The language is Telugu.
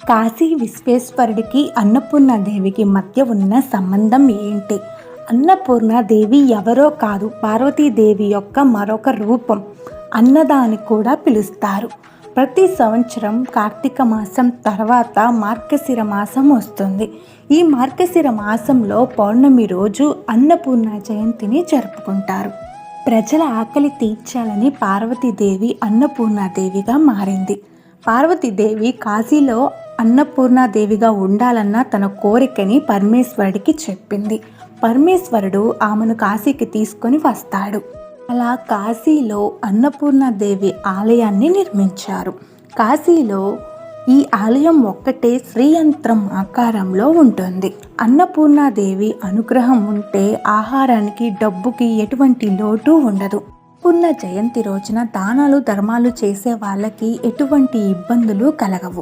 కాశీ విశ్వేశ్వరుడికి అన్నపూర్ణాదేవికి మధ్య ఉన్న సంబంధం ఏంటి? అన్నపూర్ణాదేవి ఎవరో కాదు, పార్వతీదేవి యొక్క మరొక రూపం. అన్నద అని కూడా పిలుస్తారు. ప్రతి సంవత్సరం కార్తీక మాసం తర్వాత మార్గశిర మాసం వస్తుంది. ఈ మార్గశిర మాసంలో పౌర్ణమి రోజు అన్నపూర్ణ జయంతిని జరుపుకుంటారు. ప్రజల ఆకలి తీర్చాలని పార్వతీదేవి అన్నపూర్ణాదేవిగా మారింది. పార్వతీదేవి కాశీలో అన్నపూర్ణాదేవిగా ఉండాలన్న తన కోరికని పరమేశ్వరుడికి చెప్పింది. పరమేశ్వరుడు ఆమెను కాశీకి తీసుకొని వస్తాడు. అలా కాశీలో అన్నపూర్ణాదేవి ఆలయాన్ని నిర్మించారు. కాశీలో ఈ ఆలయం ఒక్కటే శ్రీయంత్రం ఆకారంలో ఉంటుంది. అన్నపూర్ణాదేవి అనుగ్రహం ఉంటే ఆహారానికి, డబ్బుకి ఎటువంటి లోటు ఉండదు. పూర్ణ జయంతి రోజున దానాలు ధర్మాలు చేసే వాళ్ళకి ఎటువంటి ఇబ్బందులు కలగవు.